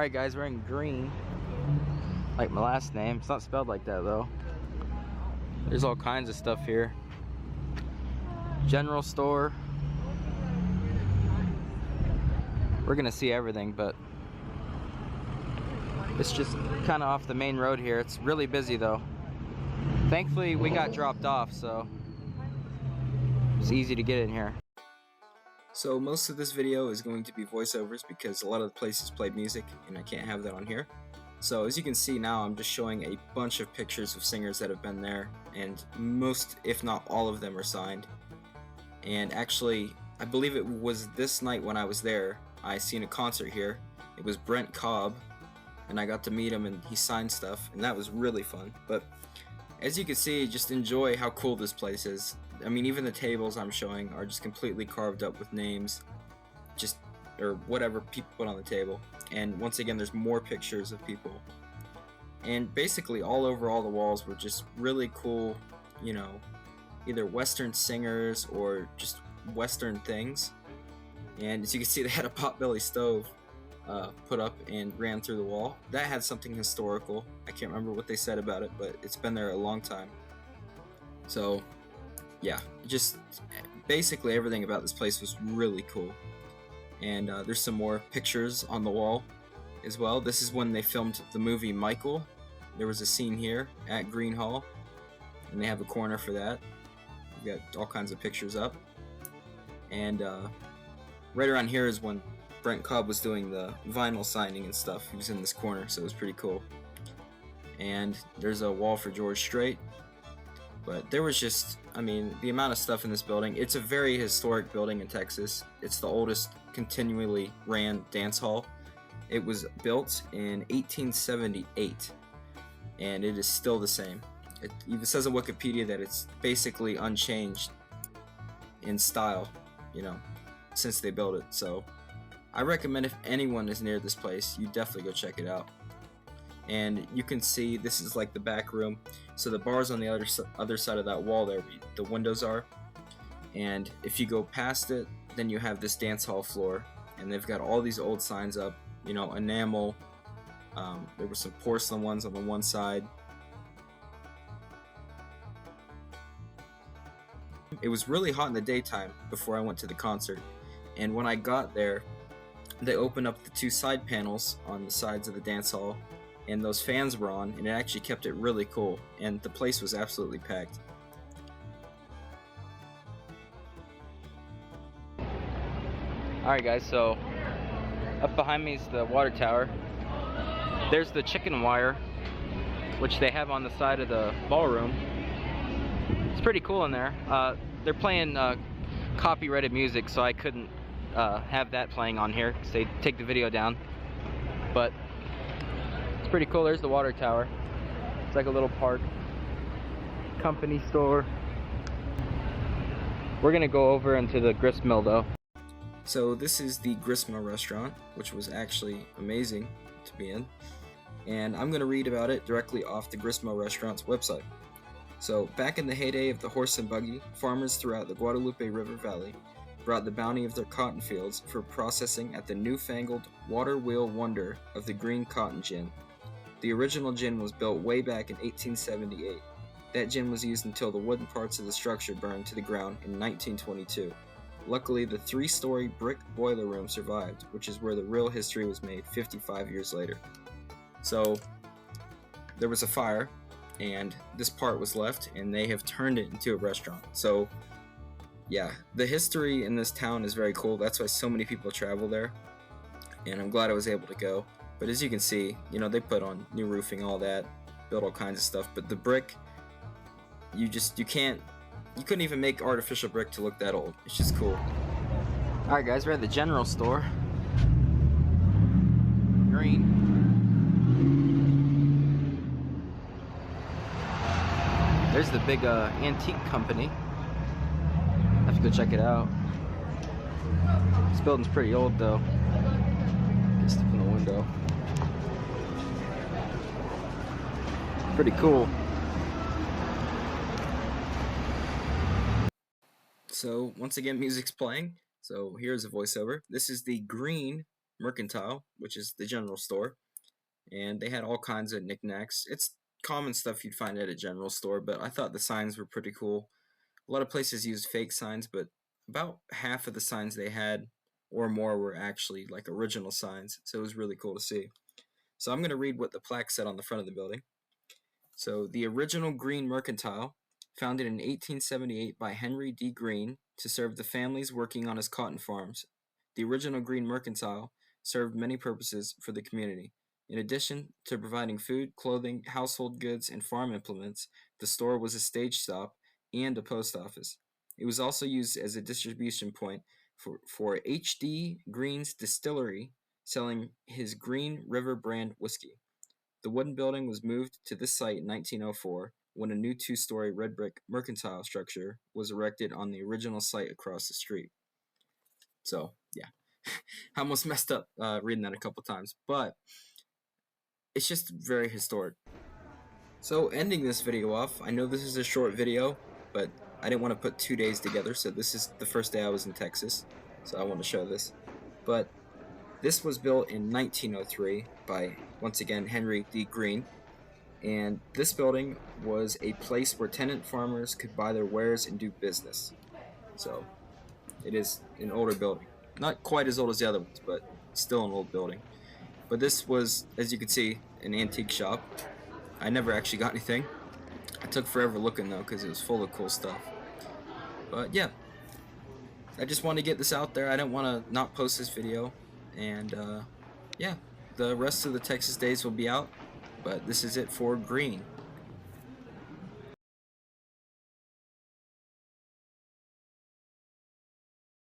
Alright guys, we're in Green, like my last name. It's not spelled like that though. There's all kinds of stuff here. General store. We're gonna see everything, but it's just kind of off the main road here. It's really busy though. Thankfully we got dropped off, so it's easy to get in here. So most of this video is going to be voiceovers because a lot of the places play music and I can't have that on here. So as you can see now, I'm just showing a bunch of pictures of singers that have been there, and most, if not all of them, are signed. And actually, I believe it was this night when I was there, I seen a concert here. It was Brent Cobb, and I got to meet him and he signed stuff, and that was really fun. But as you can see, just enjoy how cool this place is. I mean, even the tables I'm showing are just completely carved up with names, or whatever people put on the table. And once again, there's more pictures of people. And basically all over all the walls were just really cool, you know, either Western singers or just Western things. And as you can see, they had a potbelly stove put up and ran through the wall. That had something historical. I can't remember what they said about it, but it's been there a long time. So yeah, just basically everything about this place was really cool. And there's some more pictures on the wall as well. This is when they filmed the movie Michael. There was a scene here at Gruene Hall, and they have a corner for that. We've got all kinds of pictures up. And right around here is when Brent Cobb was doing the vinyl signing and stuff. He was in this corner, so it was pretty cool. And there's a wall for George Strait. But there was just, I mean, the amount of stuff in this building. It's a very historic building in Texas. It's the oldest continually ran dance hall. It was built in 1878, and it is still the same. It even says on Wikipedia that it's basically unchanged in style, you know, since they built it. So I recommend, if anyone is near this place, you definitely go check it out. And you can see this is like the back room, so the bar's on the other side of that wall there, the windows are. And if you go past it, then you have this dance hall floor, and they've got all these old signs up, you know, enamel. There were some porcelain ones on the one side. It was really hot in the daytime before I went to the concert, and when I got there, they opened up the two side panels on the sides of the dance hall, and those fans were on, and it actually kept it really cool, and the place was absolutely packed. Alright guys, so up behind me is the water tower. There's the chicken wire, which they have on the side of the ballroom. It's pretty cool in there. They're playing copyrighted music, so I couldn't have that playing on here because they take the video down. But it's pretty cool. There's the water tower. It's like a little park. Company store. We're gonna go over into the Gris Mill though. So this is the Gris Mill restaurant, which was actually amazing to be in. And I'm gonna read about it directly off the Gris Mill restaurant's website. So, back in the heyday of the horse and buggy, farmers throughout the Guadalupe River Valley brought the bounty of their cotton fields for processing at the newfangled water wheel wonder of the green cotton gin. The original gin was built way back in 1878. That gin was used until the wooden parts of the structure burned to the ground in 1922. Luckily, the 3-story brick boiler room survived, which is where the real history was made 55 years later. So, there was a fire, and this part was left, and they have turned it into a restaurant. So yeah, the history in this town is very cool. That's why so many people travel there, and I'm glad I was able to go. But as you can see, you know, they put on new roofing, all that, built all kinds of stuff, but the brick, you couldn't even make artificial brick to look that old. It's just cool. Alright guys, we're at the general store. Green. There's the big antique company. Have to go check it out. This building's pretty old though. Just in the window. Pretty cool. So once again, music's playing. So here's a voiceover. This is the Green Mercantile, which is the general store, and they had all kinds of knickknacks. It's common stuff you'd find at a general store, but I thought the signs were pretty cool. A lot of places use fake signs, but about half of the signs they had or more were actually like original signs, so it was really cool to see. So I'm going to read what the plaque said on the front of the building. So the original Green Mercantile, founded in 1878 by Henry D. Green to serve the families working on his cotton farms. The original Green Mercantile served many purposes for the community. In addition to providing food, clothing, household goods, and farm implements, the store was a stage stop and a post office. It was also used as a distribution point for H.D. Green's distillery, selling his Green River brand whiskey. The wooden building was moved to this site in 1904 when a new two-story red brick mercantile structure was erected on the original site across the street. So, yeah, I almost messed up reading that a couple times, but it's just very historic. So, ending this video off, I know this is a short video, but I didn't want to put 2 days together, so this is the first day I was in Texas, so I want to show this. But this was built in 1903 by, once again, Henry D. Green, and this building was a place where tenant farmers could buy their wares and do business. So, it is an older building. Not quite as old as the other ones, but still an old building. But this was, as you can see, an antique shop. I never actually got anything. I took forever looking though, because it was full of cool stuff. But yeah, I just wanted to get this out there. I didn't want to not post this video. And yeah, the rest of the Texas days will be out, but this is it for Green.